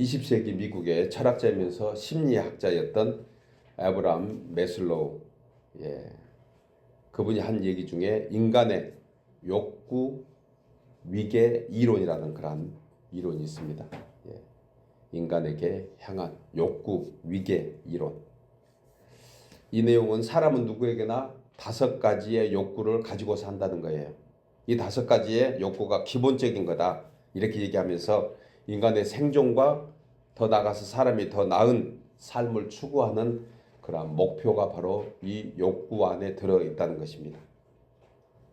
20세기 미국의 철학자이면서 심리학자였던 에브라함 매슬로우, 그분이 한 얘기 중에 인간의 욕구 위계 이론이라는 그런 이론이 있습니다. 인간에게 향한 욕구 위계 이론. 이 내용은 사람은 누구에게나 5가지의 욕구를 가지고 산다는 거예요. 이 5가지의 욕구가 기본적인 거다. 이렇게 얘기하면서 인간의 생존과 더 나아가서 사람이 더 나은 삶을 추구하는 그런 목표가 바로 이 욕구 안에 들어있다는 것입니다.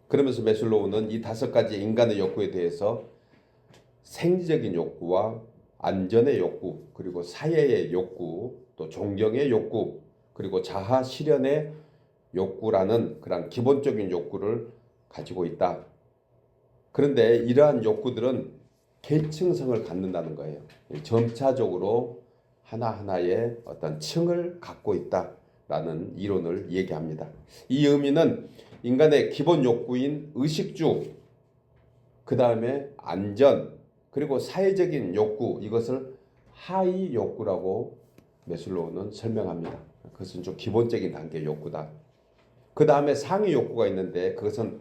그러면서 매슬로우는 이 5가지 인간의 욕구에 대해서 생리적인 욕구와 안전의 욕구, 그리고 사회의 욕구, 또 존경의 욕구, 그리고 자아 실현의 욕구라는 그런 기본적인 욕구를 가지고 있다. 그런데 이러한 욕구들은 계층성을 갖는다는 거예요. 점차적으로 하나하나의 어떤 층을 갖고 있다라는 이론을 얘기합니다. 이 의미는 인간의 기본 욕구인 의식주, 그 다음에 안전, 그리고 사회적인 욕구, 이것을 하위 욕구라고 매슬로우는 설명합니다. 그것은 좀 기본적인 단계의 욕구다. 그 다음에 상위 욕구가 있는데 그것은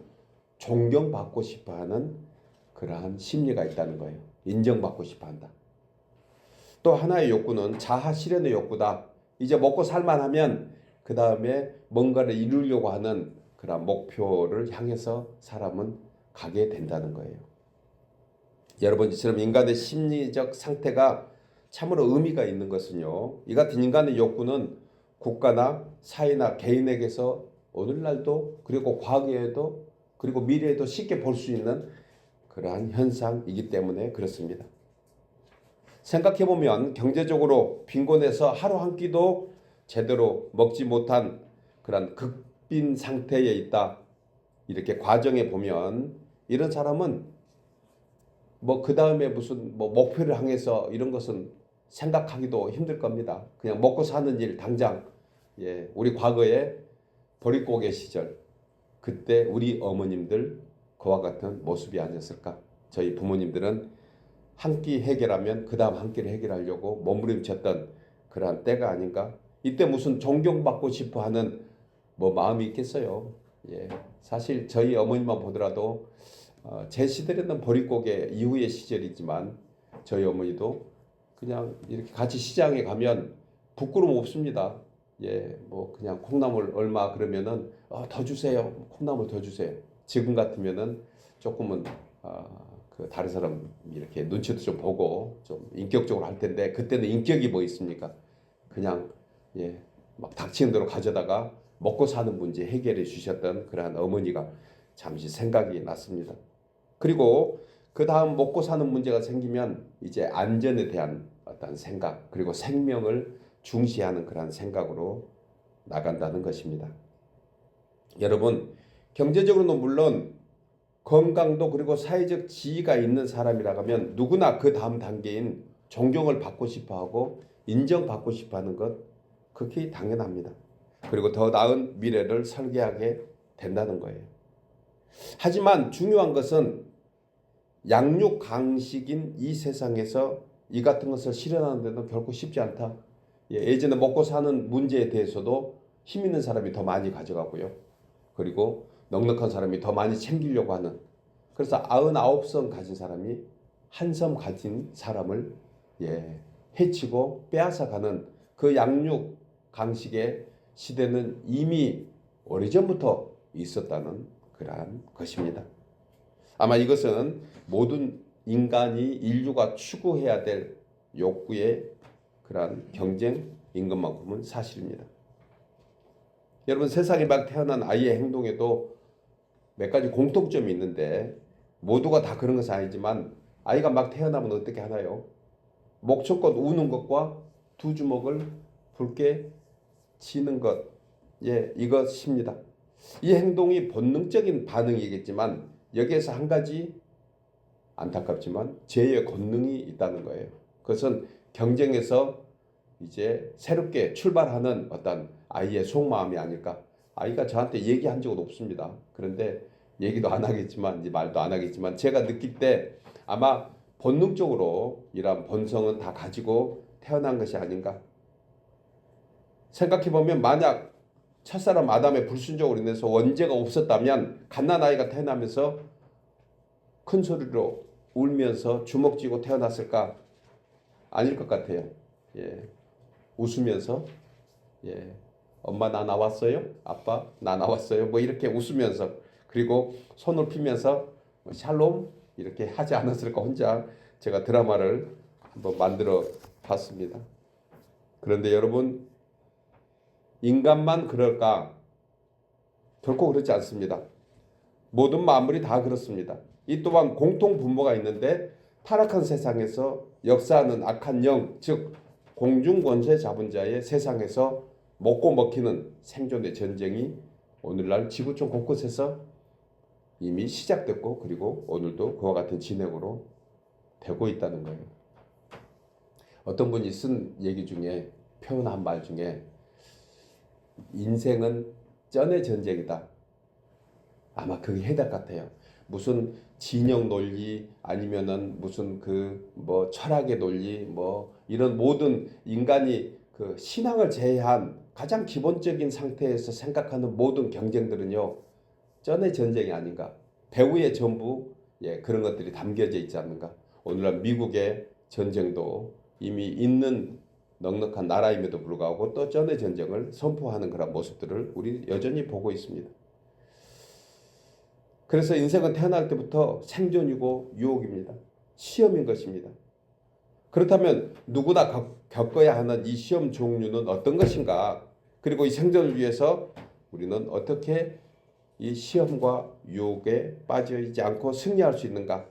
존경받고 싶어하는 그러한 심리가 있다는 거예요. 인정받고 싶어한다. 또 하나의 욕구는 자아 실현의 욕구다. 이제 먹고 살만하면 그 다음에 뭔가를 이루려고 하는 그런 목표를 향해서 사람은 가게 된다는 거예요. 여러분, 이처럼 인간의 심리적 상태가 참으로 의미가 있는 것은요, 이 같은 인간의 욕구는 국가나 사회나 개인에게서 오늘날도, 그리고 과거에도, 그리고 미래에도 쉽게 볼 수 있는 그러한 현상이기 때문에 그렇습니다. 생각해보면 경제적으로 빈곤해서 하루 한 끼도 제대로 먹지 못한 그런 극빈 상태에 있다, 이렇게 과정에 보면 이런 사람은 그 다음에 무슨 목표를 향해서 이런 것은 생각하기도 힘들 겁니다. 그냥 먹고 사는 일 당장, 우리 과거에 보릿고개 시절, 그때 우리 어머님들 그와 같은 모습이 아니었을까? 저희 부모님들은 한 끼 해결하면 그 다음 한 끼를 해결하려고 몸부림쳤던 그러한 때가 아닌가? 이때 무슨 존경받고 싶어 하는 마음이 있겠어요. 사실 저희 어머니만 보더라도 제 시대에는 보릿고개 이후의 시절이지만 저희 어머니도 그냥 이렇게 같이 시장에 가면 부끄러움 없습니다. 그냥 콩나물 얼마 그러면은 더 주세요. 콩나물 더 주세요. 지금 같으면은 조금은 그 다른 사람 이렇게 눈치도 좀 보고 좀 인격적으로 할 텐데, 그때는 인격이 뭐 있습니까? 그냥 막 닥치는 대로 가져다가 먹고 사는 문제 해결해 주셨던 그러한 어머니가 잠시 생각이 났습니다. 그리고 그 다음 먹고 사는 문제가 생기면 이제 안전에 대한 어떤 생각, 그리고 생명을 중시하는 그런 생각으로 나간다는 것입니다. 여러분, 경제적으로는 물론 건강도 그리고 사회적 지위가 있는 사람이라고 하면 누구나 그 다음 단계인 존경을 받고 싶어하고 인정받고 싶어하는 것, 그게 당연합니다. 그리고 더 나은 미래를 설계하게 된다는 거예요. 하지만 중요한 것은 양육 강식인 이 세상에서 이 같은 것을 실현하는 데는 결코 쉽지 않다. 예전에 먹고 사는 문제에 대해서도 힘 있는 사람이 더 많이 가져가고요. 그리고 넉넉한 사람이 더 많이 챙기려고 하는, 그래서 99섬 가진 사람이 한 섬 가진 사람을 해치고 빼앗아가는 그 양육 강식의 시대는 이미 오래전부터 있었다는 그러한 것입니다. 아마 이것은 모든 인류가 추구해야 될 욕구의 그러한 경쟁인 것만큼은 사실입니다. 여러분, 세상에 막 태어난 아이의 행동에도 몇 가지 공통점이 있는데 모두가 다 그런 것은 아니지만, 아이가 막 태어나면 어떻게 하나요? 목청껏 우는 것과 두 주먹을 붉게 치는 것, 이것입니다. 이 행동이 본능적인 반응이겠지만 여기에서 한 가지 안타깝지만 죄의 권능이 있다는 거예요. 그것은 경쟁에서 이제 새롭게 출발하는 어떤 아이의 속마음이 아닐까. 아이가 저한테 얘기한 적은 없습니다. 그런데 얘기도 안 하겠지만, 이제 말도 안 하겠지만, 제가 느낄 때 아마 본능적으로 이러한 본성은 다 가지고 태어난 것이 아닌가. 생각해보면 만약 첫사람 아담의 불순종으로 인해서 원죄가 없었다면 갓난아이가 태어나면서 큰 소리로 울면서 주먹 쥐고 태어났을까? 아닐 것 같아요. 예. 웃으면서 예. 엄마 나 나왔어요? 아빠 나 나왔어요? 뭐 이렇게 웃으면서 그리고 손을 피면서 샬롬 이렇게 하지 않았을까. 혼자 제가 드라마를 한번 만들어 봤습니다. 그런데 여러분, 인간만 그럴까? 결코 그렇지 않습니다. 모든 만물이 다 그렇습니다. 이 또한 공통 분모가 있는데 타락한 세상에서 역사하는 악한 영, 즉 공중권세 잡은 자의 세상에서 먹고 먹히는 생존의 전쟁이 오늘날 지구촌 곳곳에서 이미 시작됐고 그리고 오늘도 그와 같은 진행으로 되고 있다는 거예요. 어떤 분이 쓴 얘기 중에 표현한 말 중에 인생은 쩐의 전쟁이다. 아마 그게 해답 같아요. 무슨 진영 논리 아니면은 무슨 그 뭐 철학의 논리 뭐 이런 모든 인간이 그 신앙을 제외한 가장 기본적인 상태에서 생각하는 모든 경쟁들은요 쩐의 전쟁이 아닌가. 배후에 전부 그런 것들이 담겨져 있지 않는가. 오늘날 미국의 전쟁도 이미 있는 넉넉한 나라임에도 불구하고 또 쩐의 전쟁을 선포하는 그런 모습들을 우리 여전히 보고 있습니다. 그래서 인생은 태어날 때부터 생존이고 유혹입니다. 시험인 것입니다. 그렇다면 누구나 겪어야 하는 이 시험 종류는 어떤 것인가? 그리고 이 생존을 위해서 우리는 어떻게 이 시험과 유혹에 빠져있지 않고 승리할 수 있는가?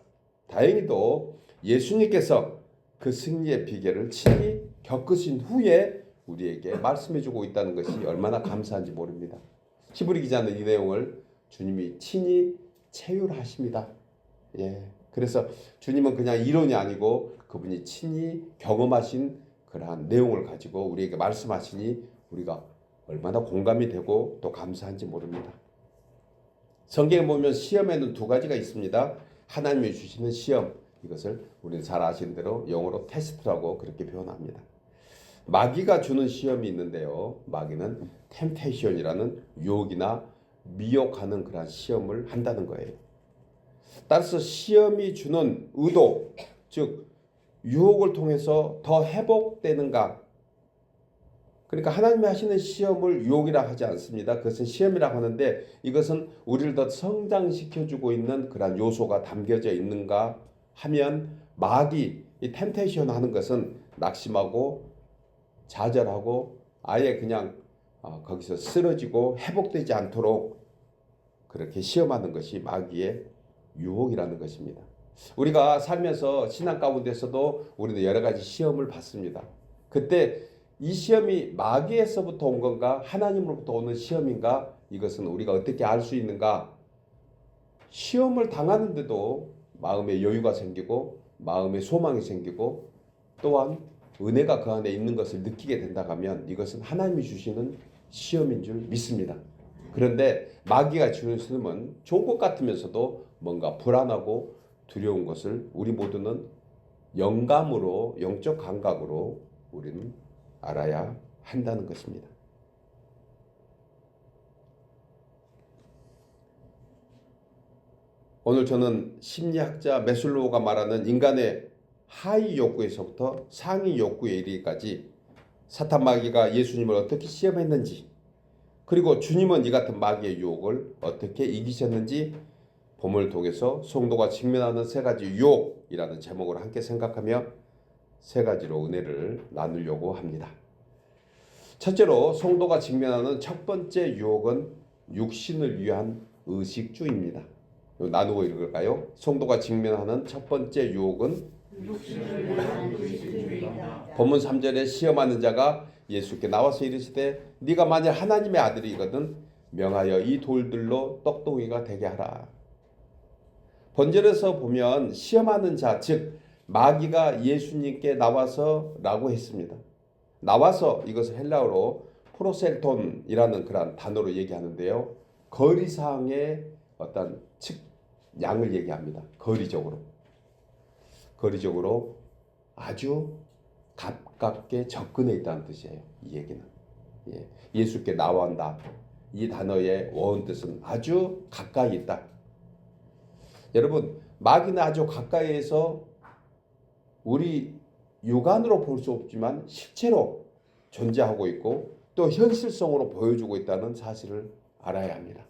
다행히도 예수님께서 그 승리의 비결을 친히 겪으신 후에 우리에게 말씀해주고 있다는 것이 얼마나 감사한지 모릅니다. 히브리 기자는 이 내용을 주님이 친히 체휼하십니다. 그래서 주님은 그냥 이론이 아니고 그분이 친히 경험하신 그러한 내용을 가지고 우리에게 말씀하시니 우리가 얼마나 공감이 되고 또 감사한지 모릅니다. 성경에 보면 시험에는 두 가지가 있습니다. 하나님이 주시는 시험, 이것을 우리는 잘 아시는 대로 영어로 테스트라고 그렇게 표현합니다. 마귀가 주는 시험이 있는데요. 마귀는 템테이션이라는 유혹이나 미혹하는 그런 시험을 한다는 거예요. 따라서 시험이 주는 의도, 즉 유혹을 통해서 더 회복되는가. 그러니까 하나님이 하시는 시험을 유혹이라 하지 않습니다. 그것은 시험이라고 하는데 이것은 우리를 더 성장시켜주고 있는 그런 요소가 담겨져 있는가 하면 마귀, 이 템테이션 하는 것은 낙심하고 좌절하고 아예 그냥 거기서 쓰러지고 회복되지 않도록 그렇게 시험하는 것이 마귀의 유혹이라는 것입니다. 우리가 살면서 신앙 가운데서도 우리는 여러 가지 시험을 받습니다. 그때 이 시험이 마귀에서부터 온 건가 하나님으로부터 오는 시험인가 이것은 우리가 어떻게 알 수 있는가. 시험을 당하는데도 마음의 여유가 생기고 마음의 소망이 생기고 또한 은혜가 그 안에 있는 것을 느끼게 된다고 하면 이것은 하나님이 주시는 시험인 줄 믿습니다. 그런데 마귀가 주는 시험은 좋은 것 같으면서도 뭔가 불안하고 두려운 것을 우리 모두는 영감으로 영적 감각으로 우리는 알아야 한다는 것입니다. 오늘 저는 심리학자 메슬로우가 말하는 인간의 하위 욕구에서부터 상위 욕구에 이르기까지 사탄 마귀가 예수님을 어떻게 시험했는지 그리고 주님은 이 같은 마귀의 유혹을 어떻게 이기셨는지 본문을 통해서 성도가 직면하는 세 가지 유혹이라는 제목으로 함께 생각하며 세 가지로 은혜를 나누려고 합니다. 첫째로 성도가 직면하는 첫 번째 유혹은 육신을 위한 의식주의입니다. 나누고 읽을까요? 성도가 직면하는 첫 번째 유혹은 육신을 위한 의식주의입니다. 본문 3절에 시험하는 자가 예수께 나와서 이르시되 네가 만일 하나님의 아들이거든 명하여 이 돌들로 떡덩이가 되게 하라. 본절에서 보면 시험하는 자, 즉 마귀가 예수님께 나와서 라고 했습니다. 나와서 이것을 헬라어로 프로셀톤이라는 그런 단어로 얘기하는데요. 거리상의 어떤 양을 얘기합니다. 거리적으로. 거리적으로 아주 가깝게 접근해 있다는 뜻이에요. 이 얘기는. 예. 예수께 나와한다. 이 단어의 원어 뜻은 아주 가까이 있다. 여러분, 마귀는 아주 가까이에서 우리 육안으로 볼 수 없지만 실제로 존재하고 있고 또 현실성으로 보여주고 있다는 사실을 알아야 합니다.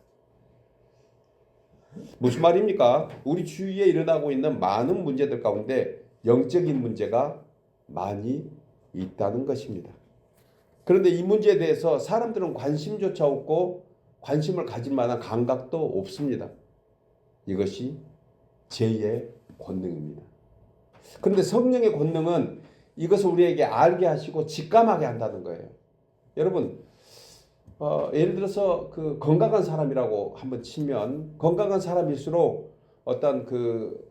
무슨 말입니까? 우리 주위에 일어나고 있는 많은 문제들 가운데 영적인 문제가 많이 있다는 것입니다. 그런데 이 문제에 대해서 사람들은 관심조차 없고 관심을 가질 만한 감각도 없습니다. 이것이 죄의 권능입니다. 그런데 성령의 권능은 이것을 우리에게 알게 하시고 직감하게 한다는 거예요. 여러분, 예를 들어서 그 건강한 사람이라고 한번 치면 건강한 사람일수록 어떤 그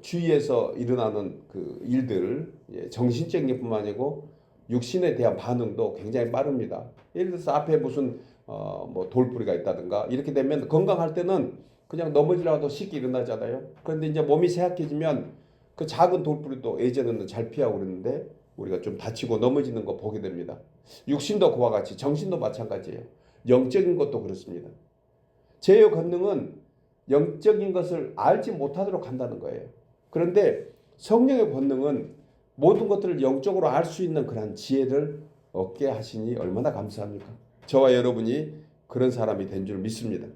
주위에서 일어나는 그 일들, 정신적인 것뿐만 아니고 육신에 대한 반응도 굉장히 빠릅니다. 예를 들어서 앞에 무슨 뭐 돌부리가 있다든가 이렇게 되면 건강할 때는 그냥 넘어지려도 쉽게 일어나잖아요. 그런데 이제 몸이 쇠약해지면 그 작은 돌부리도 예전에는 잘 피하고 그랬는데 우리가 좀 다치고 넘어지는 거 보게 됩니다. 육신도 그와 같이 정신도 마찬가지예요. 영적인 것도 그렇습니다. 죄의 권능은 영적인 것을 알지 못하도록 한다는 거예요. 그런데 성령의 권능은 모든 것들을 영적으로 알 수 있는 그런 지혜를 얻게 하시니 얼마나 감사합니까? 저와 여러분이 그런 사람이 된 줄 믿습니다.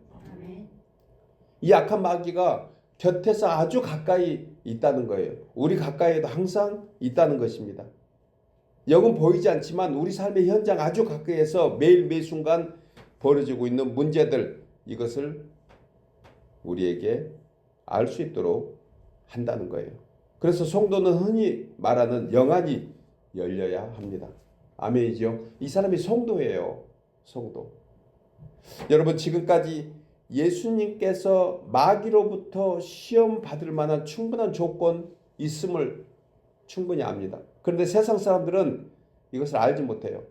이 악한 마귀가 곁에서 아주 가까이 있다는 거예요. 우리 가까이에도 항상 있다는 것입니다. 영은 보이지 않지만 우리 삶의 현장 아주 가까이에서 매일 매 순간 벌어지고 있는 문제들, 이것을 우리에게 알 수 있도록 한다는 거예요. 그래서 성도는 흔히 말하는 영안이 열려야 합니다. 아멘이죠. 이 사람이 성도예요. 성도. 여러분, 지금까지 예수님께서 마귀로부터 시험 받을 만한 충분한 조건 있음을 충분히 압니다. 그런데 세상 사람들은 이것을 알지 못해요.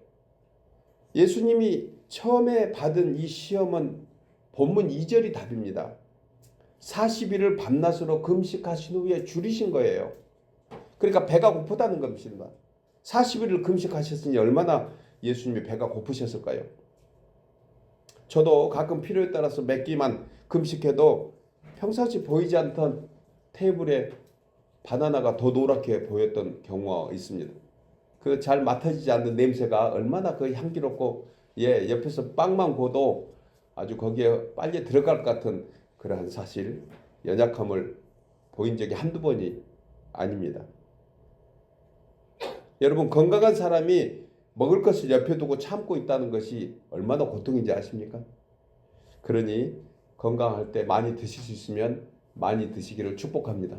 예수님이 처음에 받은 이 시험은 본문 2절이 답입니다. 40일을 밤낮으로 금식하신 후에 줄이신 거예요. 그러니까 배가 고프다는 겁니다. 40일을 금식하셨으니 얼마나 예수님이 배가 고프셨을까요? 저도 가끔 필요에 따라서 몇 끼만 금식해도 평상시 보이지 않던 테이블에 바나나가 더 노랗게 보였던 경우가 있습니다. 그 잘 맡아지지 않는 냄새가 얼마나 그 향기롭고 옆에서 빵만 구워도 아주 거기에 빨리 들어갈 것 같은 그러한 사실, 연약함을 보인 적이 한두 번이 아닙니다. 여러분, 건강한 사람이 먹을 것을 옆에 두고 참고 있다는 것이 얼마나 고통인지 아십니까? 그러니 건강할 때 많이 드실 수 있으면 많이 드시기를 축복합니다.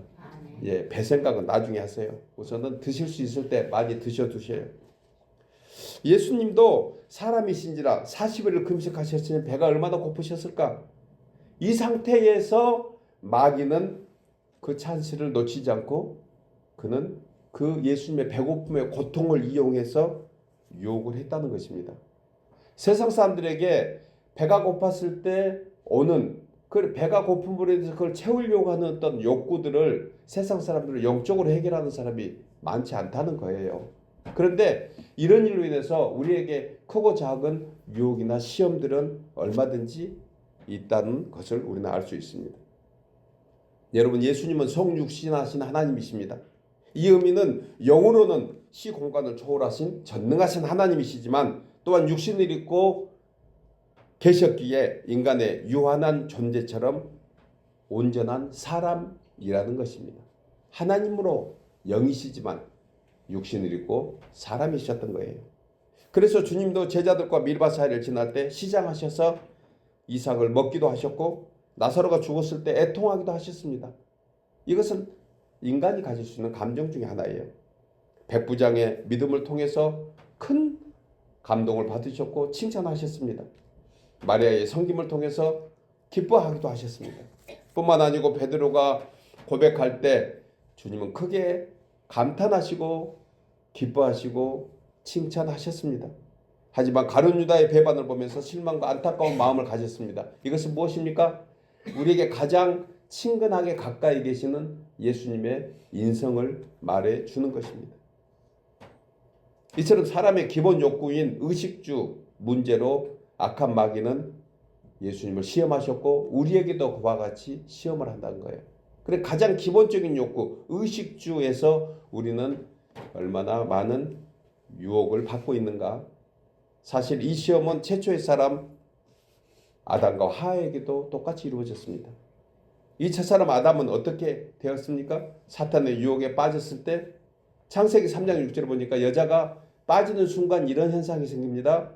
배 생각은 나중에 하세요. 우선은 드실 수 있을 때 많이 드셔두세요. 예수님도 사람이신지라 40일을 금식하셨으니 배가 얼마나 고프셨을까? 이 상태에서 마귀는 그 찬스를 놓치지 않고 그는 그 예수님의 배고픔의 고통을 이용해서 유혹을 했다는 것입니다. 세상 사람들에게 배가 고팠을 때 오는 그 배가 고픔으로 인해서 그걸 채우려고 하는 어떤 욕구들을 세상 사람들을 영적으로 해결하는 사람이 많지 않다는 거예요. 그런데 이런 일로 인해서 우리에게 크고 작은 유혹이나 시험들은 얼마든지 있다는 것을 우리는 알 수 있습니다. 여러분, 예수님은 성육신하신 하나님이십니다. 이 의미는 영으로는 시공간을 초월하신 전능하신 하나님이시지만 또한 육신을 입고 계셨기에 인간의 유한한 존재처럼 온전한 사람이라는 것입니다. 하나님으로 영이시지만 육신을 입고 사람이셨던 거예요. 그래서 주님도 제자들과 밀밭 사이를 지날 때 시장하셔서 이삭을 먹기도 하셨고 나사로가 죽었을 때 애통하기도 하셨습니다. 이것은 인간이 가질 수 있는 감정 중에 하나예요. 백부장의 믿음을 통해서 큰 감동을 받으셨고 칭찬하셨습니다. 마리아의 섬김을 통해서 기뻐하기도 하셨습니다. 뿐만 아니고 베드로가 고백할 때 주님은 크게 감탄하시고 기뻐하시고 칭찬하셨습니다. 하지만 가룟 유다의 배반을 보면서 실망과 안타까운 마음을 가졌습니다. 이것은 무엇입니까? 우리에게 가장 친근하게 가까이 계시는 예수님의 인성을 말해 주는 것입니다. 이처럼 사람의 기본 욕구인 의식주 문제로 악한 마귀는 예수님을 시험하셨고 우리에게도 그와 같이 시험을 한다는 거예요. 그래 가장 기본적인 욕구 의식주에서 우리는 얼마나 많은 유혹을 받고 있는가. 사실 이 시험은 최초의 사람 아담과 하와에게도 똑같이 이루어졌습니다. 이 첫사람 아담은 어떻게 되었습니까? 사탄의 유혹에 빠졌을 때 창세기 3장 6절을 보니까 여자가 빠지는 순간 이런 현상이 생깁니다.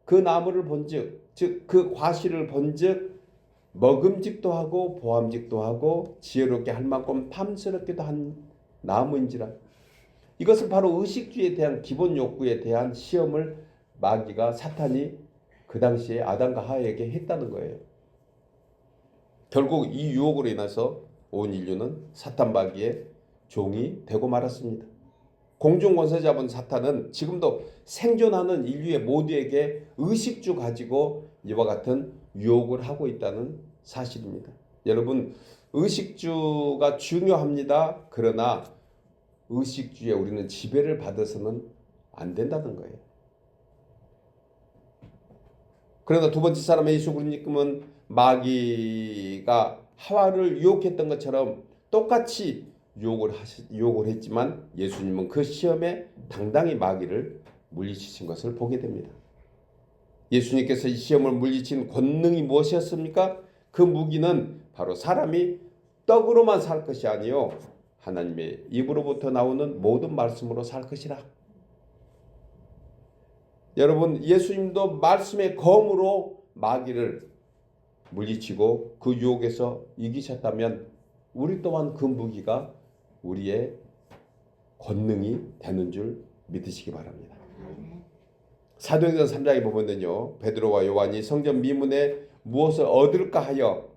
그 나무를 본즉 즉 그 과실을 본즉 먹음직도 하고 보암직도 하고 지혜롭게 할 만큼 탐스럽기도 한 나무인지라. 이것은 바로 의식주에 대한 기본 욕구에 대한 시험을 마귀가 사탄이 그 당시에 아담과 하와에게 했다는 거예요. 결국 이 유혹으로 인해서 온 인류는 사탄 마귀의 종이 되고 말았습니다. 공중 권세 잡은 사탄은 지금도 생존하는 인류의 모두에게 의식주 가지고 이와 같은 유혹을 하고 있다는 사실입니다. 여러분 의식주가 중요합니다. 그러나 의식주에 우리는 지배를 받아서는 안 된다는 거예요. 그러나 두 번째 사람 예수 그리스도님은 마귀가 하와를 유혹했던 것처럼 똑같이 유혹을 했지만 예수님은 그 시험에 당당히 마귀를 물리치신 것을 보게 됩니다. 예수님께서 이 시험을 물리친 권능이 무엇이었습니까? 그 무기는 바로 사람이 떡으로만 살 것이 아니요 하나님의 입으로부터 나오는 모든 말씀으로 살 것이라. 여러분 예수님도 말씀의 검으로 마귀를 물리치고 그 유혹에서 이기셨다면 우리 또한 그 무기가 우리의 권능이 되는 줄 믿으시기 바랍니다. 사도행전 3장에 보면요 베드로와 요한이 성전 미문에 무엇을 얻을까 하여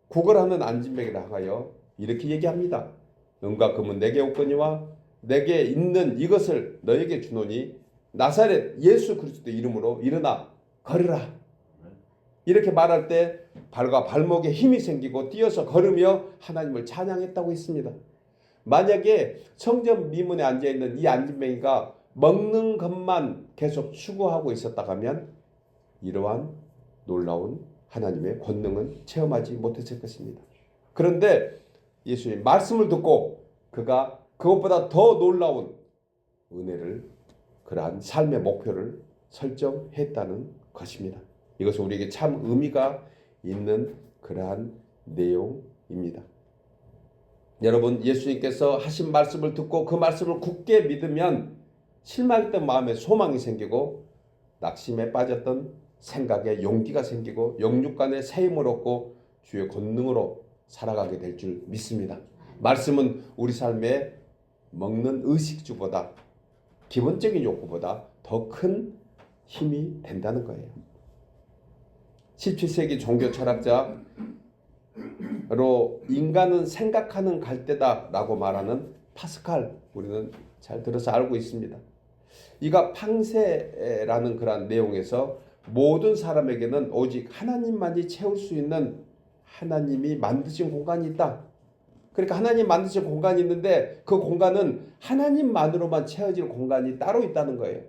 구걸하는 안진뱅이라 하여 이렇게 얘기합니다. 은과 금은 내게 없거니와 내게 있는 이것을 너에게 주노니 나사렛 예수 그리스도 이름으로 일어나 걸으라. 이렇게 말할 때 발과 발목에 힘이 생기고 뛰어서 걸으며 하나님을 찬양했다고 했습니다. 만약에 성전 미문에 앉아있는 이 안진뱅이가 먹는 것만 계속 추구하고 있었다 하면 이러한 놀라운 하나님의 권능은 체험하지 못했을 것입니다. 그런데 예수님 말씀을 듣고 그가 그것보다 더 놀라운 은혜를 그러한 삶의 목표를 설정했다는 것입니다. 이것은 우리에게 참 의미가 있는 그러한 내용입니다. 여러분 예수님께서 하신 말씀을 듣고 그 말씀을 굳게 믿으면 실망했던 마음에 소망이 생기고 낙심에 빠졌던 생각에 용기가 생기고 영육간에 새 힘을 얻고 주의 권능으로 살아가게 될 줄 믿습니다. 말씀은 우리 삶에 먹는 의식주보다 기본적인 욕구보다 더 큰 힘이 된다는 거예요. 17세기 종교 철학자로 인간은 생각하는 갈대다라고 말하는 파스칼 우리는 잘 들어서 알고 있습니다. 이가 팡세라는 그런 내용에서 모든 사람에게는 오직 하나님만이 채울 수 있는 하나님이 만드신 공간이 있다. 그러니까 하나님 만드신 공간이 있는데 그 공간은 하나님만으로만 채워질 공간이 따로 있다는 거예요.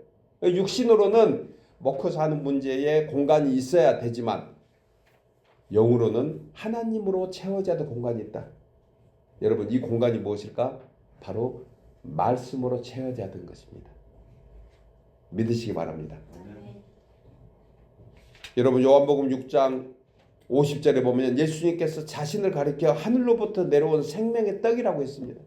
육신으로는 먹고 사는 문제에 공간이 있어야 되지만 영으로는 하나님으로 채워져야 될 공간이 있다. 여러분 이 공간이 무엇일까? 바로 말씀으로 채워져야 되는 것입니다. 믿으시기 바랍니다. 여러분 요한복음 6장 50절에 보면 예수님께서 자신을 가리켜 하늘로부터 내려온 생명의 떡이라고 했습니다.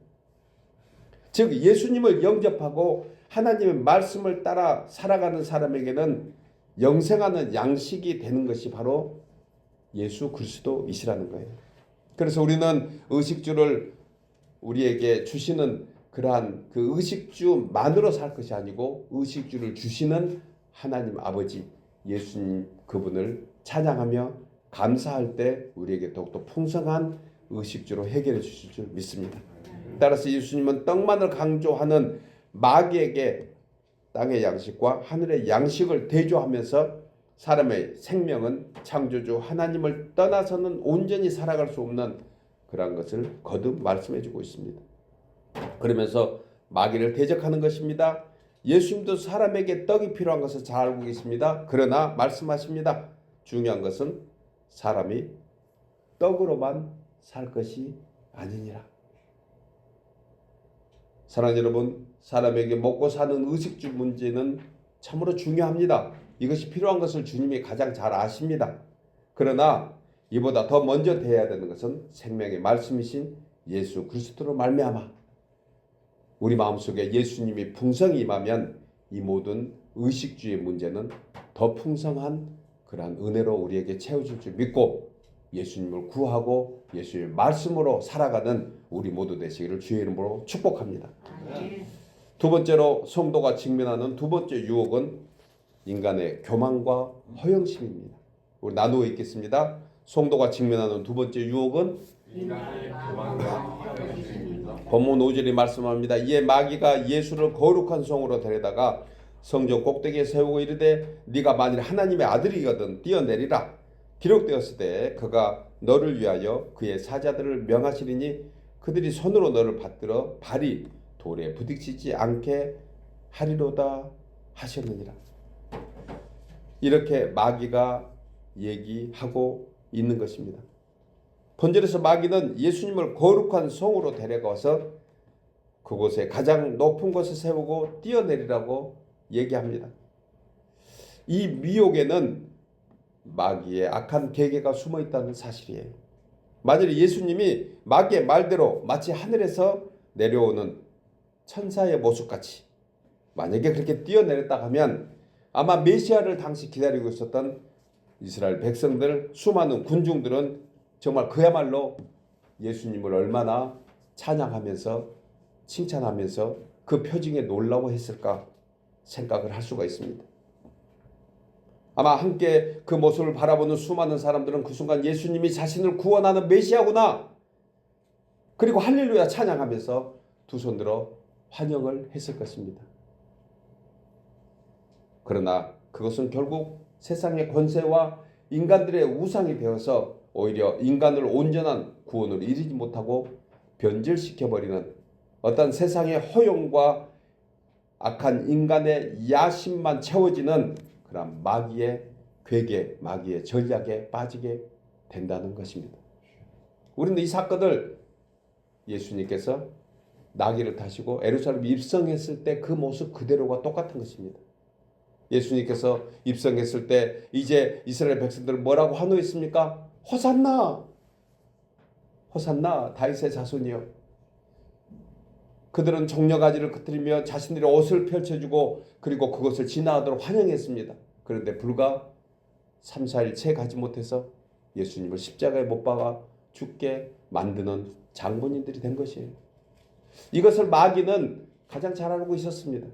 즉 예수님을 영접하고 하나님의 말씀을 따라 살아가는 사람에게는 영생하는 양식이 되는 것이 바로 예수 그리스도이시라는 거예요. 그래서 우리는 의식주를 우리에게 주시는 그러한 그 의식주만으로 살 것이 아니고 의식주를 주시는 하나님 아버지 예수님 그분을 찬양하며 감사할 때 우리에게 더욱더 풍성한 의식주로 해결해 주실 줄 믿습니다. 따라서 예수님은 떡만을 강조하는 마귀에게 땅의 양식과 하늘의 양식을 대조하면서 사람의 생명은 창조주 하나님을 떠나서는 온전히 살아갈 수 없는 그러한 것을 거듭 말씀해 주고 있습니다. 그러면서 마귀를 대적하는 것입니다. 예수님도 사람에게 떡이 필요한 것을 잘 알고 계십니다. 그러나 말씀하십니다. 중요한 것은 사람이 떡으로만 살 것이 아니니라. 사랑하는 여러분, 사람에게 먹고 사는 의식주 문제는 참으로 중요합니다. 이것이 필요한 것을 주님이 가장 잘 아십니다. 그러나 이보다 더 먼저 돼야 되는 것은 생명의 말씀이신 예수 그리스도로 말미암아 우리 마음속에 예수님이 풍성히 임하면 이 모든 의식주의 문제는 더 풍성한 그러한 은혜로 우리에게 채워질 줄 믿고 예수님을 구하고 예수의 말씀으로 살아가는 우리 모두 되시기를 주의 이름으로 축복합니다. 두 번째로 성도가 직면하는 두 번째 유혹은 인간의 교만과 허영심입니다. 우리 나누어 읽겠습니다. 성도가 직면하는 두 번째 유혹은 인간의 교만과 허영심입니다. 본문 5절이 말씀합니다. 이에 마귀가 예수를 거룩한 성으로 데려다가 성전 꼭대기에 세우고 이르되 네가 만일 하나님의 아들이거든 뛰어내리라. 기록되었을 때 그가 너를 위하여 그의 사자들을 명하시리니 그들이 손으로 너를 받들어 발이 돌에 부딪히지 않게 하리로다 하셨느니라. 이렇게 마귀가 얘기하고 있는 것입니다. 본절에서 마귀는 예수님을 거룩한 성으로 데려가서 그곳에 가장 높은 곳에 세우고 뛰어내리라고 얘기합니다. 이 미혹에는 마귀의 악한 계계가 숨어 있다는 사실이에요. 만일 예수님이 마귀의 말대로 마치 하늘에서 내려오는 천사의 모습같이 만약에 그렇게 뛰어내렸다 하면 아마 메시아를 당시 기다리고 있었던 이스라엘 백성들 수많은 군중들은 정말 그야말로 예수님을 얼마나 찬양하면서 칭찬하면서 그 표징에 놀라워했을까 생각을 할 수가 있습니다. 아마 함께 그 모습을 바라보는 수많은 사람들은 그 순간 예수님이 자신을 구원하는 메시아구나 그리고 할렐루야 찬양하면서 두 손 들어 환영을 했을 것입니다. 그러나 그것은 결국 세상의 권세와 인간들의 우상이 되어서 오히려 인간을 온전한 구원으로 이르지 못하고 변질시켜버리는 어떤 세상의 허용과 악한 인간의 야심만 채워지는 그런 마귀의 괴계, 마귀의 전략에 빠지게 된다는 것입니다. 우리는 이 사건을 예수님께서 나귀를 타시고 예루살렘 입성했을 때 그 모습 그대로가 똑같은 것입니다. 예수님께서 입성했을 때 이제 이스라엘 백성들은 뭐라고 환호했습니까? 호산나! 호산나 다윗의 자손이여. 그들은 정려가지를 흩트리며 자신들의 옷을 펼쳐주고 그리고 그것을 지나가도록 환영했습니다. 그런데 불과 3, 4일 채 가지 못해서 예수님을 십자가에 못 박아 죽게 만드는 장본인들이 된 것이에요. 이것을 마귀는 가장 잘 알고 있었습니다.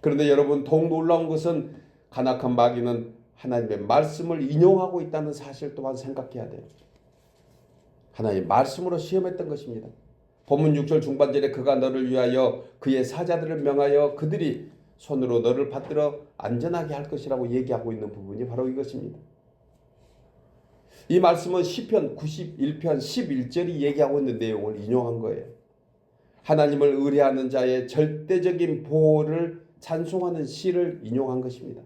그런데 여러분 더욱 놀라운 것은 간악한 마귀는 하나님의 말씀을 인용하고 있다는 사실 또한 생각해야 돼요. 하나님의 말씀으로 시험했던 것입니다. 본문 6절 중반절에 그가 너를 위하여 그의 사자들을 명하여 그들이 손으로 너를 받들어 안전하게 할 것이라고 얘기하고 있는 부분이 바로 이것입니다. 이 말씀은 시편 91편 11절이 얘기하고 있는 내용을 인용한 거예요. 하나님을 의뢰하는 자의 절대적인 보호를 찬송하는 시를 인용한 것입니다.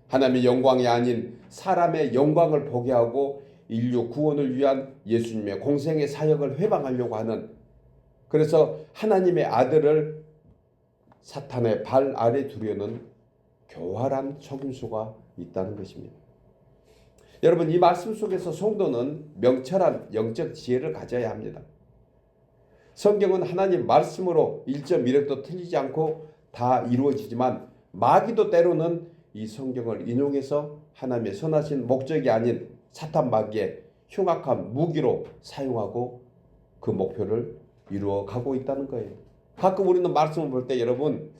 하나님의 영광이 아닌 사람의 영광을 보게 하고 인류 구원을 위한 예수님의 공생의 사역을 회방하려고 하는, 그래서 하나님의 아들을 사탄의 발 아래 두려는 교활한 속임수가 있다는 것입니다. 여러분, 이 말씀 속에서 성도는 명철한 영적 지혜를 가져야 합니다. 성경은 하나님 말씀으로 1.1획도 틀리지 않고 다 이루어지지만 마귀도 때로는 이 성경을 인용해서 하나님의 선하신 목적이 아닌 사탄 마귀의 흉악한 무기로 사용하고 그 목표를 이루어 가고 있다는 거예요. 가끔 우리는 말씀을 볼 때 여러분,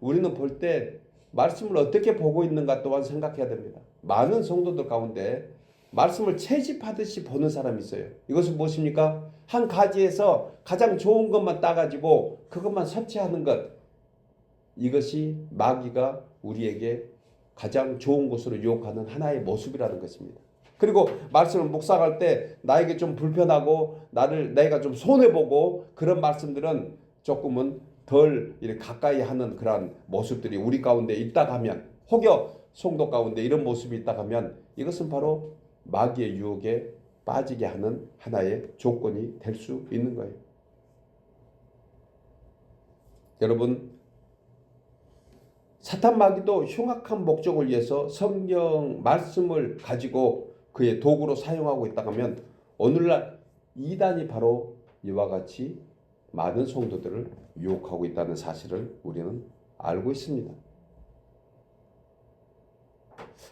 우리는 볼 때 말씀을 어떻게 보고 있는가 또한 생각해야 됩니다. 많은 성도들 가운데 말씀을 채집하듯이 보는 사람이 있어요. 이것은 무엇입니까? 한 가지에서 가장 좋은 것만 따가지고 그것만 섭취하는 것. 이것이 마귀가 우리에게 가장 좋은 곳으로 유혹하는 하나의 모습이라는 것입니다. 그리고 말씀을 묵상할 때 나에게 좀 불편하고 내가 좀 손해보고 그런 말씀들은 조금은 덜 이렇게 가까이 하는 그러한 모습들이 우리 가운데 있다 하면, 혹여 성도 가운데 이런 모습이 있다 하면 이것은 바로 마귀의 유혹에 빠지게 하는 하나의 조건이 될 수 있는 거예요. 여러분, 사탄 마귀도 흉악한 목적을 위해서 성경 말씀을 가지고 그의 도구로 사용하고 있다 하면 오늘날 이단이 바로 이와 같이 많은 성도들을 유혹하고 있다는 사실을 우리는 알고 있습니다.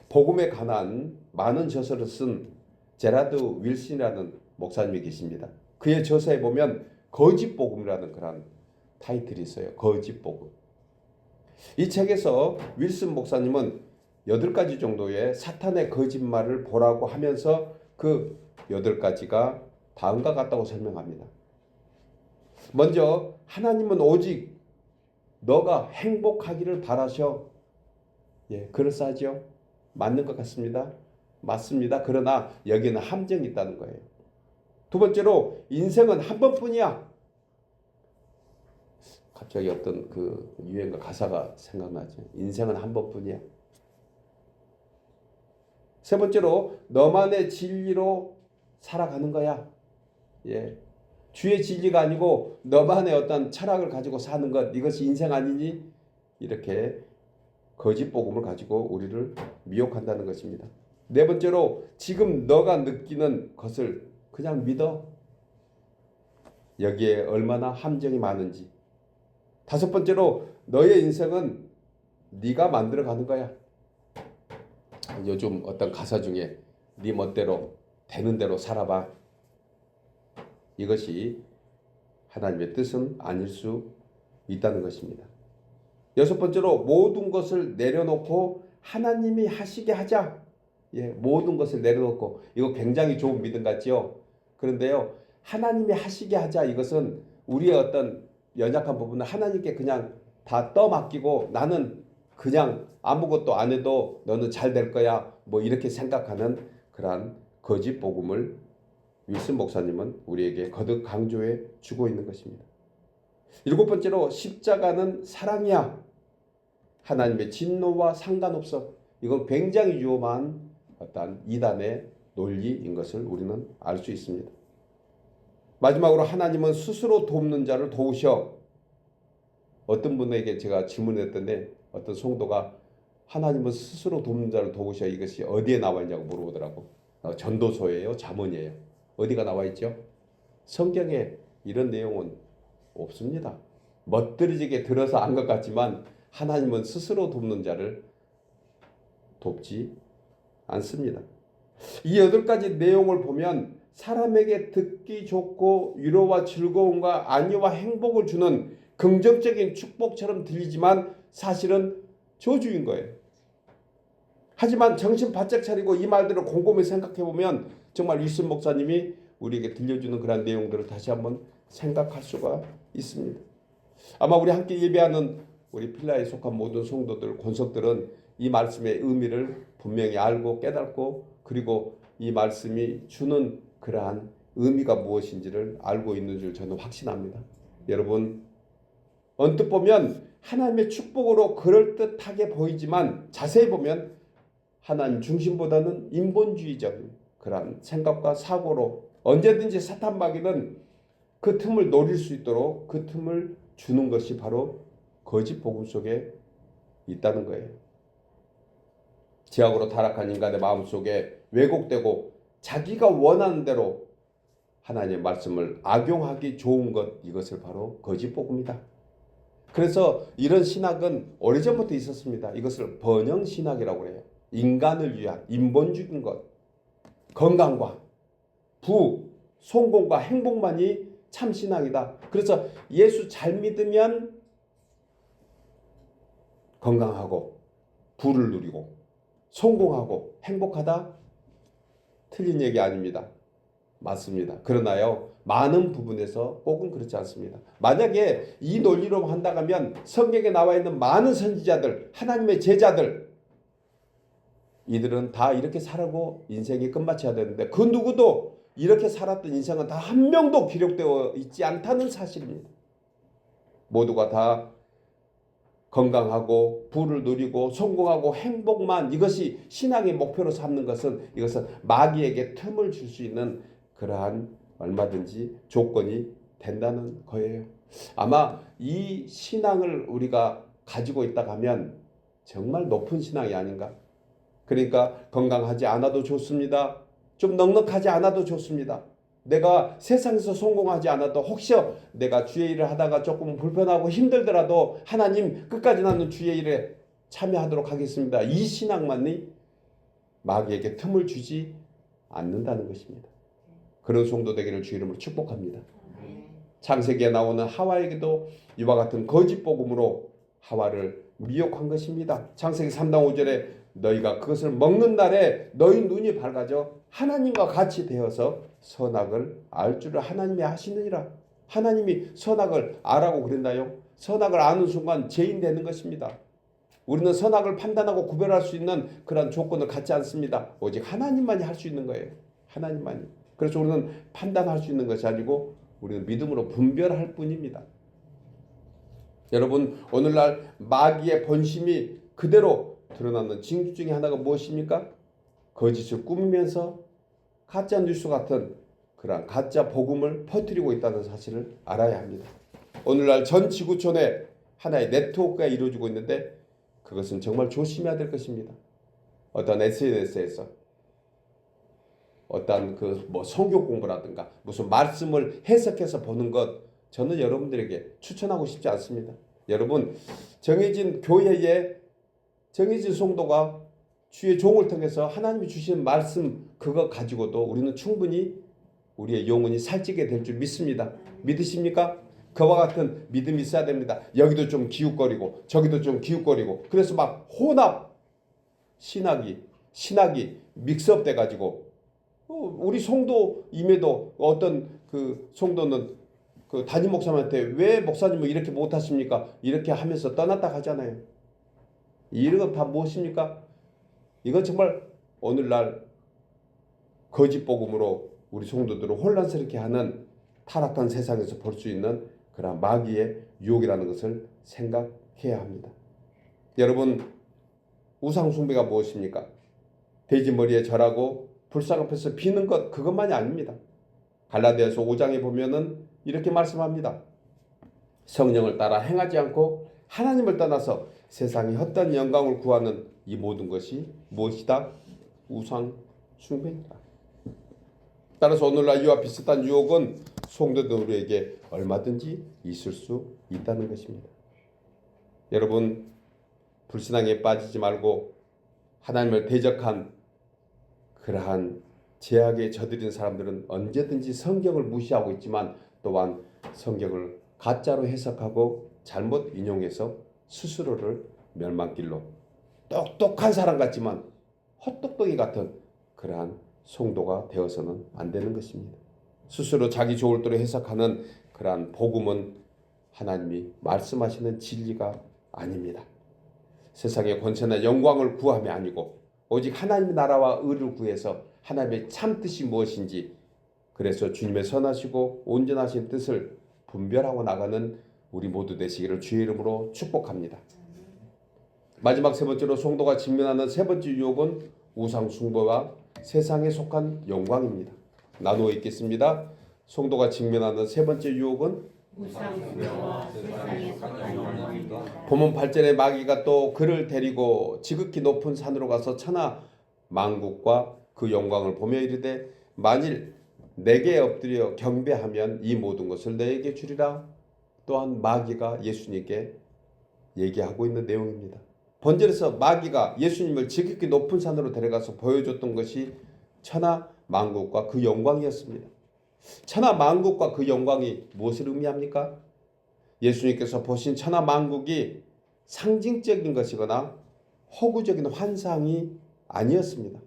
복음에 관한 많은 저서를 쓴 제라드 윌슨이라는 목사님이 계십니다. 그의 저서에 보면 거짓 복음이라는 그런 타이틀이 있어요. 거짓 복음. 이 책에서 윌슨 목사님은 8가지 정도의 사탄의 거짓말을 보라고 하면서 그 8가지가 다음과 같다고 설명합니다. 먼저, 하나님은 오직 너가 행복하기를 바라셔. 그럴싸하죠? 맞는 것 같습니다. 맞습니다. 그러나 여기는 함정이 있다는 거예요. 두 번째로, 인생은 한 번뿐이야. 갑자기 어떤 그 유행가 가사가 생각나죠. 인생은 한 번뿐이야. 세 번째로, 너만의 진리로 살아가는 거야. 주의 진리가 아니고 너만의 어떤 철학을 가지고 사는 것, 이것이 인생 아니니? 이렇게 거짓 복음을 가지고 우리를 미혹한다는 것입니다. 네 번째로, 지금 너가 느끼는 것을 그냥 믿어. 여기에 얼마나 함정이 많은지. 다섯 번째로, 너의 인생은 네가 만들어가는 거야. 요즘 어떤 가사 중에 네 멋대로 되는 대로 살아봐. 이것이 하나님의 뜻은 아닐 수 있다는 것입니다. 여섯 번째로, 모든 것을 내려놓고 하나님이 하시게 하자. 모든 것을 내려놓고, 이거 굉장히 좋은 믿음 같지요. 그런데요, 하나님이 하시게 하자, 이것은 우리의 어떤 연약한 부분을 하나님께 그냥 다 떠맡기고 나는 그냥 아무것도 안 해도 너는 잘 될 거야, 뭐 이렇게 생각하는 그러한 거짓 복음을 윌슨 목사님은 우리에게 거듭 강조해 주고 있는 것입니다. 일곱 번째로, 십자가는 사랑이야. 하나님의 진노와 상관없어. 이건 굉장히 위험한 어떤 이단의 논리인 것을 우리는 알 수 있습니다. 마지막으로, 하나님은 스스로 돕는 자를 도우셔. 어떤 분에게 제가 질문했던데 어떤 성도가 하나님은 스스로 돕는 자를 도우셔, 이것이 어디에 나와 있냐고 물어보더라고. 전도서예요? 잠언이에요? 어디가 나와 있죠? 성경에 이런 내용은 없습니다. 멋들어지게 들어서 안 것 같지만 하나님은 스스로 돕는 자를 돕지 않습니다. 이 8가지 내용을 보면 사람에게 듣기 좋고 위로와 즐거움과 안위와 행복을 주는 긍정적인 축복처럼 들리지만 사실은 저주인 거예요. 하지만 정신 바짝 차리고 이 말들을 곰곰이 생각해 보면 정말 윌슨 목사님이 우리에게 들려주는 그런 내용들을 다시 한번 생각할 수가 있습니다. 아마 우리 함께 예배하는 우리 필라에 속한 모든 성도들, 권속들은 이 말씀의 의미를 분명히 알고 깨닫고, 그리고 이 말씀이 주는 그러한 의미가 무엇인지를 알고 있는 줄 저는 확신합니다. 여러분, 언뜻 보면 하나님의 축복으로 그럴듯하게 보이지만 자세히 보면 하나님 중심보다는 인본주의적인 그러한 생각과 사고로 언제든지 사탄 마귀는 그 틈을 노릴 수 있도록 그 틈을 주는 것이 바로 거짓 복음 속에 있다는 거예요. 죄악으로 타락한 인간의 마음속에 왜곡되고 자기가 원하는 대로 하나님의 말씀을 악용하기 좋은 것, 이것을 바로 거짓 복음이다. 그래서 이런 신학은 오래전부터 있었습니다. 이것을 번영 신학이라고 해요. 인간을 위한 인본주의인 것, 건강과 부, 성공과 행복만이 참 신학이다. 그래서 예수 잘 믿으면 건강하고 부를 누리고 성공하고 행복하다? 틀린 얘기 아닙니다. 맞습니다. 그러나요, 많은 부분에서 꼭은 그렇지 않습니다. 만약에 이 논리로 한다면 성경에 나와 있는 많은 선지자들, 하나님의 제자들, 이들은 다 이렇게 살고 인생이 끝마쳐야 되는데 그 누구도 이렇게 살았던 인생은 다 한 명도 기록되어 있지 않다는 사실입니다. 모두가 다 건강하고 부를 누리고 성공하고 행복만 이것이 신앙의 목표로 삼는 것은 이것은 마귀에게 틈을 줄 수 있는 그러한 얼마든지 조건이 된다는 거예요. 아마 이 신앙을 우리가 가지고 있다 하면 정말 높은 신앙이 아닌가. 그러니까 건강하지 않아도 좋습니다. 좀 넉넉하지 않아도 좋습니다. 내가 세상에서 성공하지 않아도 혹시 내가 주의 일을 하다가 조금 불편하고 힘들더라도 하나님 끝까지 나는 주의 일에 참여하도록 하겠습니다. 이 신앙만이 마귀에게 틈을 주지 않는다는 것입니다. 그런 성도 되기를 주 이름으로 축복합니다. 창세기에 나오는 하와에게도 이와 같은 거짓 복음으로 하와를 미혹한 것입니다. 창세기 3장 5절에 너희가 그것을 먹는 날에 너희 눈이 밝아져 하나님과 같이 되어서 선악을 알 줄을 하나님이 아시느니라. 하나님이 선악을 아라고 그랬나요? 선악을 아는 순간 죄인 되는 것입니다. 우리는 선악을 판단하고 구별할 수 있는 그런 조건을 갖지 않습니다. 오직 하나님만이 할 수 있는 거예요. 하나님만이. 그래서 우리는 판단할 수 있는 것이 아니고 우리는 믿음으로 분별할 뿐입니다. 여러분, 오늘날 마귀의 본심이 그대로 드러나는 징조 중에 하나가 무엇입니까? 거짓을 꾸미면서 가짜 뉴스 같은 그런 가짜 복음을 퍼뜨리고 있다는 사실을 알아야 합니다. 오늘날 전 지구촌에 하나의 네트워크가 이루어지고 있는데 그것은 정말 조심해야 될 것입니다. 어떤 SNS에서 어떤 성경 공부라든가 무슨 말씀을 해석해서 보는 것 저는 여러분들에게 추천하고 싶지 않습니다. 여러분, 정해진 교회에 정해진 성도가 주의 종을 통해서 하나님이 주시는 말씀 그거 가지고도 우리는 충분히 우리의 영혼이 살찌게 될 줄 믿습니다. 믿으십니까? 그와 같은 믿음이 있어야 됩니다. 여기도 좀 기웃거리고 저기도 좀 기웃거리고 그래서 막 혼합 신학이 믹스업 돼가지고 우리 성도임에도 어떤 그 성도는 그 담임 목사님한테 왜 목사님은 이렇게 못하십니까? 이렇게 하면서 떠났다 가잖아요. 이런 건 다 무엇입니까? 이건 정말 오늘날 거짓 복음으로 우리 성도들을 혼란스럽게 하는 타락한 세상에서 볼 수 있는 그런 마귀의 유혹이라는 것을 생각해야 합니다. 여러분, 우상 숭배가 무엇입니까? 돼지 머리에 절하고 불상 앞에서 비는 것 그것만이 아닙니다. 갈라디아서 5장에 보면은 이렇게 말씀합니다. 성령을 따라 행하지 않고 하나님을 떠나서 세상의 헛된 영광을 구하는 이 모든 것이 무엇이다? 우상 숭배이다. 따라서 오늘날 이와 비슷한 유혹은 성도들에게 얼마든지 있을 수 있다는 것입니다. 여러분, 불신앙에 빠지지 말고 하나님을 대적한 그러한 죄악에 저들인 사람들은 언제든지 성경을 무시하고 있지만 또한 성경을 가짜로 해석하고 잘못 인용해서 스스로를 멸망길로 똑똑한 사람 같지만 헛똑똑이 같은 그러한 성도가 되어서는 안 되는 것입니다. 스스로 자기 좋을 대로 해석하는 그러한 복음은 하나님이 말씀하시는 진리가 아닙니다. 세상의 권세나 영광을 구함이 아니고 오직 하나님의 나라와 의를 구해서 하나님의 참 뜻이 무엇인지 그래서 주님의 선하시고 온전하신 뜻을 분별하고 나가는 우리 모두 되시기를 주의 이름으로 축복합니다. 마지막 세 번째로 성도가 직면하는 세 번째 유혹은 우상 숭배와 세상에 속한 영광입니다. 나누어 읽겠습니다. 성도가 직면하는 세 번째 유혹은 우상 숭배와 세상에 속한 영광입니다. 본문 8절에 마귀가 또 그를 데리고 지극히 높은 산으로 가서 천하 만국과 그 영광을 보며 이르되 만일 내게 엎드려 경배하면 이 모든 것을 너에게 주리라. 또한 마귀가 예수님께 얘기하고 있는 내용입니다. 본절에서 마귀가 예수님을 지극히 높은 산으로 데려가서 보여줬던 것이 천하 만국과 그 영광이었습니다. 천하 만국과 그 영광이 무엇을 의미합니까? 예수님께서 보신 천하 만국이 상징적인 것이거나 허구적인 환상이 아니었습니다.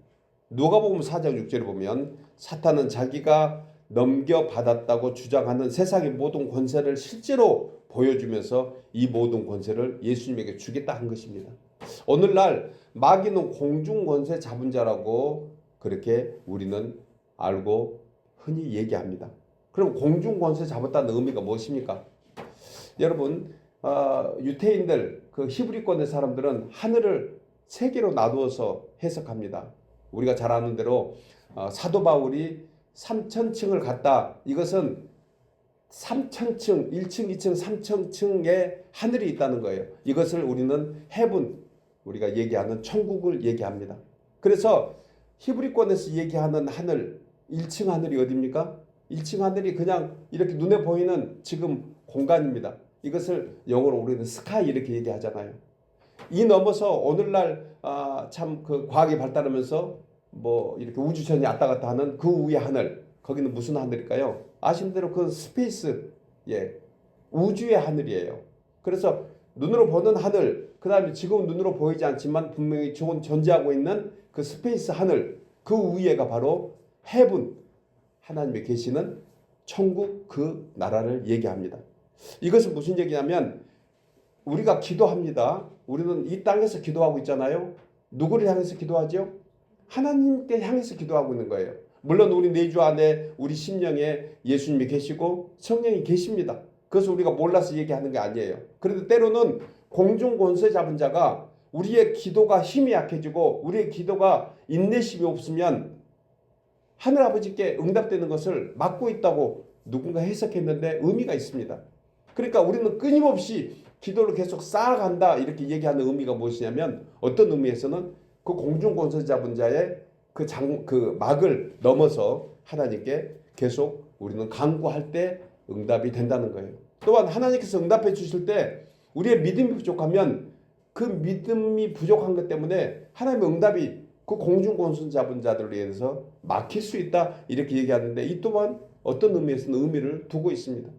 누가복음 4장 6절에 보면 사탄은 자기가 넘겨받았다고 주장하는 세상의 모든 권세를 실제로 보여주면서 이 모든 권세를 예수님에게 주겠다 한 것입니다. 오늘날 마귀는 공중 권세 잡은 자라고 그렇게 우리는 알고 흔히 얘기합니다. 그럼 공중 권세 잡았다는 의미가 무엇입니까? 여러분, 유태인들 그 히브리권의 사람들은 하늘을 세 개로 나누어서 해석합니다. 우리가 잘 아는 대로 사도 바울이 3천층을 갔다. 이것은 3천층, 1층, 2층, 3천층의 하늘이 있다는 거예요. 이것을 우리는 헤븐, 우리가 얘기하는 천국을 얘기합니다. 그래서 히브리권에서 얘기하는 하늘, 1층 하늘이 어디입니까? 1층 하늘이 그냥 이렇게 눈에 보이는 지금 공간입니다. 이것을 영어로 우리는 스카이 이렇게 얘기하잖아요. 이 넘어서 오늘날 참 그 과학이 발달하면서 뭐 이렇게 우주선이 왔다 갔다 하는 그 위의 하늘, 거기는 무슨 하늘일까요? 아시는 대로 그 스페이스, 우주의 하늘이에요. 그래서 눈으로 보는 하늘, 그 다음에 지금은 눈으로 보이지 않지만 분명히 존재하고 있는 그 스페이스 하늘, 그 위에가 바로 헤븐, 하나님이 계시는 천국 그 나라를 얘기합니다. 이것은 무슨 얘기냐면 우리가 기도합니다. 우리는 이 땅에서 기도하고 있잖아요. 누구를 향해서 기도하죠? 하나님께 향해서 기도하고 있는 거예요. 물론 우리 내주 안에 우리 심령에 예수님이 계시고 성령이 계십니다. 그것을 우리가 몰라서 얘기하는 게 아니에요. 그런데 때로는 공중 권세 잡은 자가 우리의 기도가 힘이 약해지고 우리의 기도가 인내심이 없으면 하늘아버지께 응답되는 것을 막고 있다고 누군가 해석했는데 의미가 있습니다. 그러니까 우리는 끊임없이 기도를 계속 쌓아간다 이렇게 얘기하는 의미가 무엇이냐면 어떤 의미에서는 그 공중 권세 잡은 자의 그 막을 넘어서 하나님께 계속 우리는 간구할 때 응답이 된다는 거예요. 또한 하나님께서 응답해 주실 때 우리의 믿음이 부족하면 그 믿음이 부족한 것 때문에 하나님의 응답이 그 공중 권세 잡은 자들로 인해서 막힐 수 있다 이렇게 얘기하는데 이 또한 어떤 의미에서는 의미를 두고 있습니다.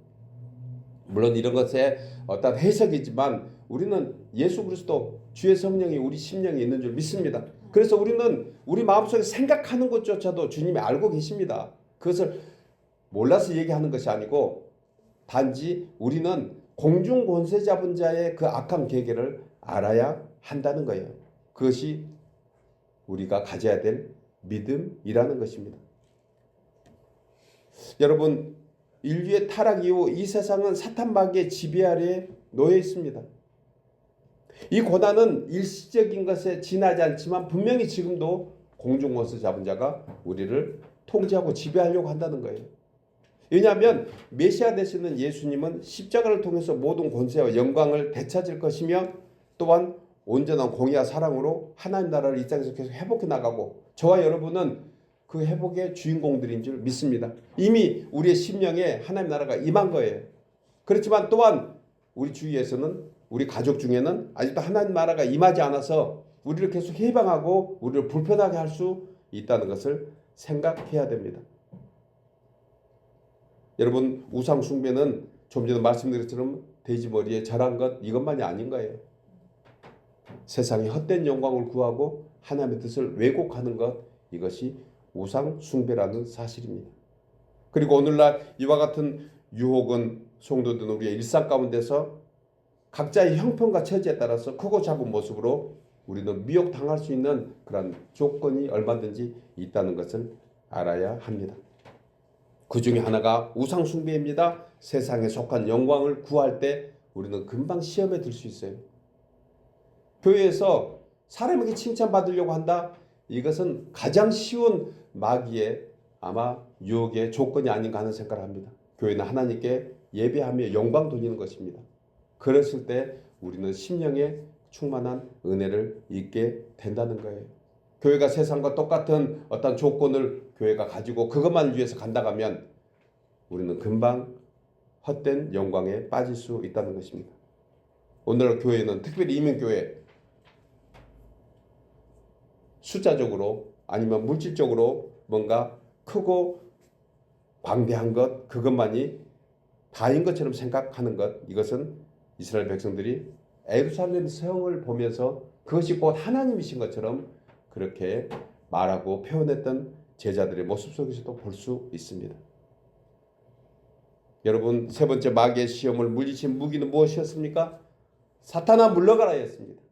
물론 이런 것에 어떤 해석이지만 우리는 예수 그리스도 주의 성령이 우리 심령에 있는 줄 믿습니다. 그래서 우리는 우리 마음속에 생각하는 것조차도 주님이 알고 계십니다. 그것을 몰라서 얘기하는 것이 아니고 단지 우리는 공중 권세 잡은 자의 그 악한 계계를 알아야 한다는 거예요. 그것이 우리가 가져야 될 믿음이라는 것입니다. 여러분, 인류의 타락 이후 이 세상은 사탄 마귀의 지배 아래에 놓여 있습니다. 이 고난은 일시적인 것에 지나지 않지만 분명히 지금도 공중 권세 잡은 자가 우리를 통제하고 지배하려고 한다는 거예요. 왜냐하면 메시아 되시는 예수님은 십자가를 통해서 모든 권세와 영광을 되찾을 것이며 또한 온전한 공의와 사랑으로 하나님 나라를 이 땅에서 계속 회복해 나가고 저와 여러분은 그 회복의 주인공들인 줄 믿습니다. 이미 우리의 심령에 하나님 나라가 임한 거예요. 그렇지만 또한 우리 주위에서는 우리 가족 중에는 아직도 하나님 나라가 임하지 않아서 우리를 계속 해방하고 우리를 불편하게 할 수 있다는 것을 생각해야 됩니다. 여러분, 우상 숭배는 좀 전에 말씀드린 것처럼 돼지머리에 절한 것 이것만이 아닌 거예요. 세상의 헛된 영광을 구하고 하나님의 뜻을 왜곡하는 것 이것이 우상 숭배라는 사실입니다. 그리고 오늘날 이와 같은 유혹은 성도들은 우리의 일상 가운데서 각자의 형편과 처지에 따라서 크고 작은 모습으로 우리는 미혹당할 수 있는 그런 조건이 얼마든지 있다는 것을 알아야 합니다. 그 중에 하나가 우상 숭배입니다. 세상에 속한 영광을 구할 때 우리는 금방 시험에 들 수 있어요. 교회에서 사람에게 칭찬받으려고 한다. 이것은 가장 쉬운 마귀의 아마 유혹의 조건이 아닌가 하는 생각을 합니다. 교회는 하나님께 예배하며 영광 돌리는 것입니다. 그랬을 때 우리는 심령에 충만한 은혜를 잊게 된다는 거예요. 교회가 세상과 똑같은 어떤 조건을 교회가 가지고 그것만 위해서 간다면 우리는 금방 헛된 영광에 빠질 수 있다는 것입니다. 오늘 교회는 특별히 이민교회 숫자적으로 아니면 물질적으로 뭔가 크고 광대한 것 그것만이 다인 것처럼 생각하는 것 이것은 이스라엘 백성들이 예루살렘 성을 보면서 그것이 곧 하나님이신 것처럼 그렇게 말하고 표현했던 제자들의 모습 속에서도 볼 수 있습니다. 여러분, 세 번째 마귀의 시험을 물리친 무기는 무엇이었습니까? 사탄아 물러가라 였습니다.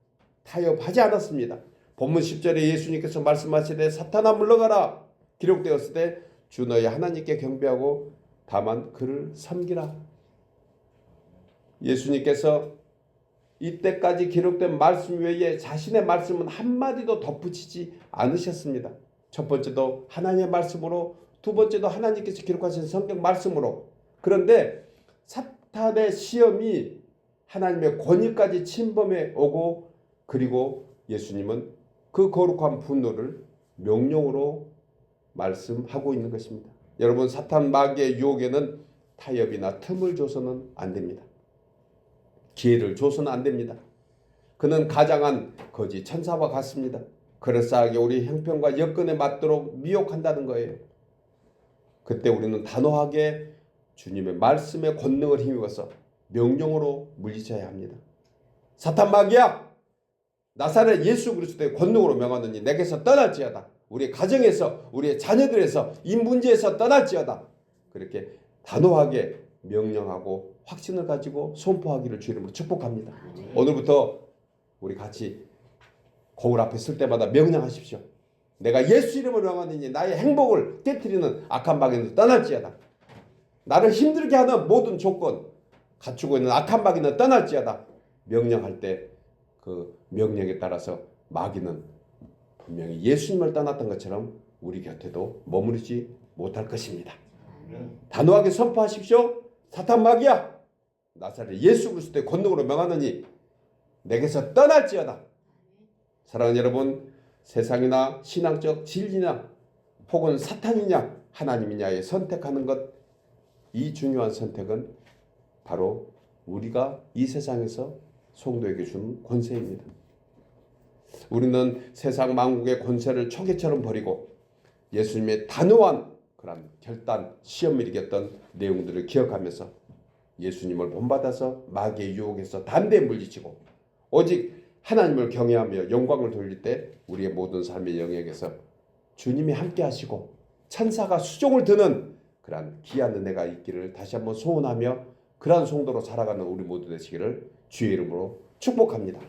타협하지 않았습니다. 본문 10절에 예수님께서 말씀하시되 사탄아 물러가라 기록되었을 때 주 너희 하나님께 경배하고 다만 그를 섬기라. 예수님께서 이때까지 기록된 말씀 외에 자신의 말씀은 한마디도 덧붙이지 않으셨습니다. 첫 번째도 하나님의 말씀으로, 두 번째도 하나님께서 기록하신 성경 말씀으로. 그런데 사탄의 시험이 하나님의 권위까지 침범해 오고, 그리고 예수님은 그 거룩한 분노를 명령으로 말씀하고 있는 것입니다. 여러분, 사탄 마귀의 유혹에는 타협이나 틈을 줘서는 안 됩니다. 기회를 줘서는 안 됩니다. 그는 가장한 거짓 천사와 같습니다. 그럴싸하게 우리 형편과 여건에 맞도록 미혹한다는 거예요. 그때 우리는 단호하게 주님의 말씀의 권능을 힘입어서 명령으로 물리쳐야 합니다. 사탄 마귀야, 나사렛 예수 그리스도의 권능으로 명하노니 내게서 떠날지어다. 우리의 가정에서, 우리의 자녀들에서, 이 문제에서 떠날지어다. 그렇게 단호하게 명령하고 확신을 가지고 선포하기를 주 이름으로 축복합니다. 오늘부터 우리 같이 거울 앞에 설 때마다 명령하십시오. 내가 예수 이름으로 명하노니 나의 행복을 깨트리는 악한 마귀는 떠날지어다. 나를 힘들게 하는 모든 조건, 갖추고 있는 악한 마귀는 떠날지어다. 명령할 때 그 명령에 따라서 마귀는 분명히 예수님을 떠났던 것처럼 우리 곁에도 머무르지 못할 것입니다. 단호하게 선포하십시오. 사탄 마귀야, 나사렛 예수 그리스도의 권능으로 명하노니 내게서 떠날지어다. 사랑하는 여러분, 세상이나 신앙적 진리나 혹은 사탄이냐 하나님이냐에 선택하는 것, 이 중요한 선택은 바로 우리가 이 세상에서 성도에게 주는 권세입니다. 우리는 세상 만국의 권세를 초계처럼 버리고 예수님의 단호한 그런 결단, 시험을 이겼던 내용들을 기억하면서 예수님을 본받아서 마귀의 유혹에서 단대에 물리치고 오직 하나님을 경외하며 영광을 돌릴 때 우리의 모든 삶의 영역에서 주님이 함께 하시고 천사가 수종을 드는 그러한 귀한 은혜가 있기를 다시 한번 소원하며 그러한 성도로 살아가는 우리 모두 되시기를 주의 이름으로 축복합니다.